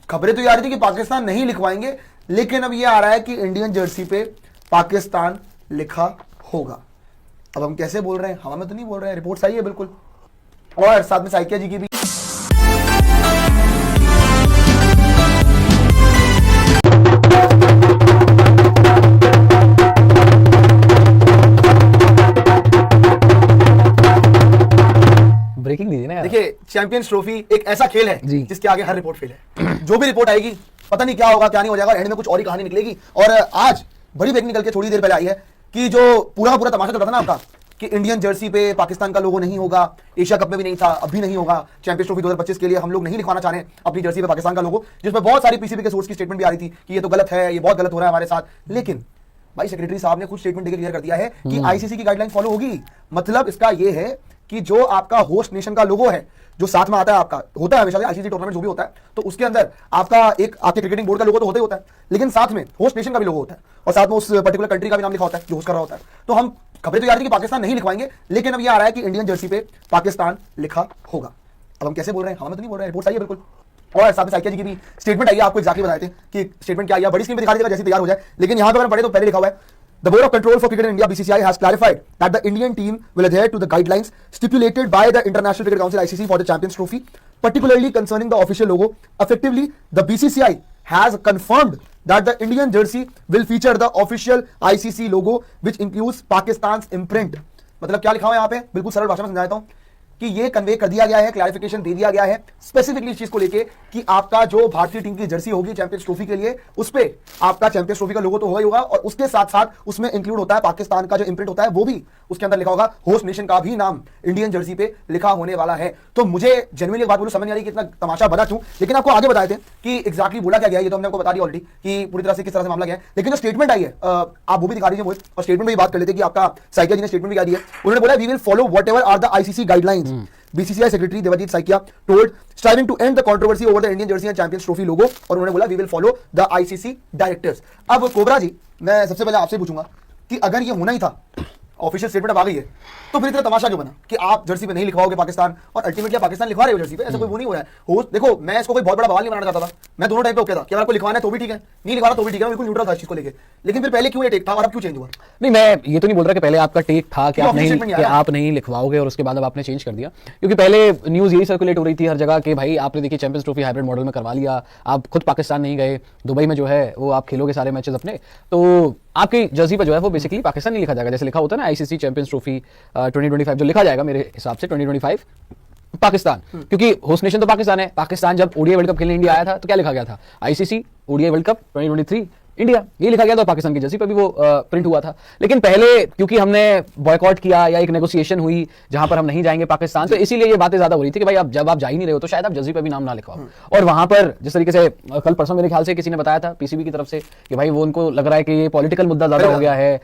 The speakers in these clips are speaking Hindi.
खबरें तो ये आ रही थी कि पाकिस्तान नहीं लिखवाएंगे, लेकिन अब ये आ रहा है कि इंडियन जर्सी पे पाकिस्तान लिखा होगा। अब हम कैसे बोल रहे हैं, हवा में तो नहीं बोल रहे हैं, रिपोर्ट सही है बिल्कुल। और साथ में साइकिया जी की भी ब्रेकिंग दीजिए ना। देखिए, चैंपियंस ट्रॉफी एक ऐसा खेल है जिसके आगे हर रिपोर्ट फेल है। जो भी रिपोर्ट आएगी पता नहीं क्या होगा क्या नहीं हो जाएगा, एंड में कुछ और ही कहानी निकलेगी। और आज बड़ी ब्रेक निकल के थोड़ी देर पहले आई है कि जो पूरा तमाशा चल रहा था ना आपका कि इंडियन जर्सी पे पाकिस्तान का लोगो नहीं होगा, एशिया कप में भी नहीं था, अभी नहीं होगा, चैंपियंस ट्रॉफी 2025 के लिए हम लोग नहीं लिखवाना चाह रहे हैं अपनी जर्सी पे पाकिस्तान का लोगो, जिसमें बहुत सारी पीसीबी के सोर्स की स्टेटमेंट भी आ रही थी कि ये तो गलत है, ये बहुत गलत हो रहा है हमारे साथ। लेकिन भाई सेक्रेटरी साहब ने खुद स्टेटमेंट देकर क्लियर कर दिया है कि आईसीसी की गाइडलाइन फॉलो होगी। मतलब इसका ये है कि जो आपका होस्ट नेशन का लोगो है, जो साथ में आता है, आपका होता है हमेशा आईसीसी टूर्नामेंट जो भी होता है, तो उसके अंदर आपका एक आपके क्रिकेटिंग बोर्ड का लोगो तो होता ही होता है, लेकिन साथ में होस्ट नेशन का भी लोगो होता है और साथ में उस पर्टिकुलर कंट्री का भी नाम लिखा होता है जो होस्ट कर रहा होता है। तो हम खबरें तो याद थी कि पाकिस्तान नहीं लिखवाएंगे, लेकिन अब ये आ रहा है कि इंडियन जर्सी पे पाकिस्तान लिखा होगा। अब हम कैसे बोल रहे हैं, हवा में तो नहीं बोल रहे हैं, रिपोर्ट सही है बिल्कुल। और साथ में साइकिया जी की भी स्टेटमेंट आई है, आपको एग्जैक्टली बताए थे कि स्टेटमेंट क्या आई है, बड़ी स्क्रीन पे दिखा देगा जैसे तैयार हो जाए। लेकिन यहां पे अगर पढ़े तो पहले लिखा हुआ है, The Board of Control for Cricket in India (BCCI) has clarified that the Indian team will adhere to the guidelines stipulated by the International Cricket Council (ICC) for the Champions Trophy, particularly concerning the official logo. Effectively, the BCCI has confirmed that the Indian jersey will feature the official ICC logo, which includes Pakistan's imprint. मतलब क्या लिखा हुआ है यहाँ पे, बिल्कुल सरल भाषा में समझाता हूँ कि ये कन्वे कर दिया गया है, क्लैरिफिकेशन दे दिया गया है स्पेसिफिकली इस चीज को लेके कि आपका जो भारतीय टीम की जर्सी होगी चैंपियंस ट्रॉफी के लिए, उस पे आपका चैंपियंस ट्रॉफी का लोगो तो होगा ही होगा, और उसके साथ साथ उसमें इंक्लूड होता है पाकिस्तान का जो इंप्रिंट होता है, वो भी उसके अंदर लिखा होगा। होस्ट नेशन का भी नाम इंडियन जर्सी पे लिखा होने वाला है। तो मुझे जेन्युइनली एक बात बोलूं, समझ नहीं आ रही कि इतना तमाशा बना क्यों, लेकिन आपको आगे बताए थे कि एग्जैक्टली बोला क्या गया, ये तो हमने आपको बता दिया ऑलरेडी कि पूरी तरह से किस तरह से मामला गया है। लेकिन जो स्टेटमेंट आई है आप वो भी दिखा दीजिए मुझे, और स्टेटमेंट में बात कर लेते कि आपका साइकिया जी ने स्टेटमेंट भी क्या दी है। उन्होंने बोला, we will follow whatever are the ICC guidelines. BCCI Secretary Devajit Saikia told, striving to end the controversy over the Indian jersey and Champions Trophy logo, और उन्होंने बोला, we will follow the ICC directives। अब कोबरा जी, मैं सबसे पहले आपसे पूछूंगा कि अगर ये होना ही था, ऑफिशियल स्टेटमेंट अब आ गई है, तो फिर इतना तमाशा क्यों बना कि आप जर्सी पे नहीं लिखवाओगे पाकिस्तान, और अल्टीमेटली पाकिस्तान लिखवा रहे हो जर्सी पे, ऐसा कोई वो नहीं हो रहा है। हो देखो, मैं इसको कोई बहुत बड़ा बवाल नहीं बनाना चाहता था, मैं दोनों टाइप पे ओके था कि अगर आपको लिखवाना है तो भी ठीक है, नहीं लिखवाना तो भी ठीक है, बिल्कुल न्यूट्रल था इस चीज को लेके। लेकिन फिर पहले क्यों ये टेक था और अब क्यों चेंज हुआ? नहीं, मैं ये तो नहीं बोल रहा कि पहले आपका टेक था कि आप नहीं लिखवाओगे और उसके बाद अब आपने चेंज कर दिया, क्योंकि पहले न्यूज यही सर्कुलेट हो रही थी हर जगह कि भाई आपने देखिए चैंपियंस ट्रॉफी हाइब्रिड मॉडल में करवा लिया, आप खुद पाकिस्तान नहीं गए, दुबई में जो है वो आप खेलोगे सारे मैचेस अपने, तो आपकी जर्सी पर जो है वो बेसिकली पाकिस्तान नहीं लिखा जाएगा, जैसे लिखा होता है ना आईसीसी चैंपियंस ट्रॉफी 2025 जो लिखा जाएगा मेरे हिसाब से 2025 पाकिस्तान, क्योंकि होस्ट नेशन तो पाकिस्तान है। पाकिस्तान जब ओडीआई वर्ल्ड कप खेलने इंडिया आया था तो क्या लिखा गया था, ICC ODI world cup 2023 India, ये लिखा गया था, पाकिस्तान की जर्सी पर भी वो प्रिंट हुआ था। लेकिन पहले क्योंकि हमने बॉयकॉट किया या एक नेगोशिएशन हुई जहां पर हम नहीं जाएंगे पाकिस्तान, तो इसीलिए ये बातें ज्यादा हो रही थी कि भाई अब जब आप जा ही नहीं रहे हो तो शायद आप जर्सी पर भी नाम ना लिखवाओ। और वहां पर जिस तरीके से कल परसों मेरे ख्याल से किसी ने बताया था पीसीबी की तरफ से कि भाई वो उनको लग रहा है कि ये पॉलिटिकल मुद्दा ज्यादा हो गया है,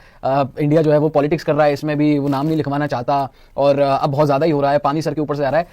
इंडिया जो है वो पॉलिटिक्स कर रहा है, इसमें भी वो नाम नहीं लिखवाना चाहता और अब बहुत ज्यादा ही हो रहा है, पानी सर के ऊपर से आ रहा है।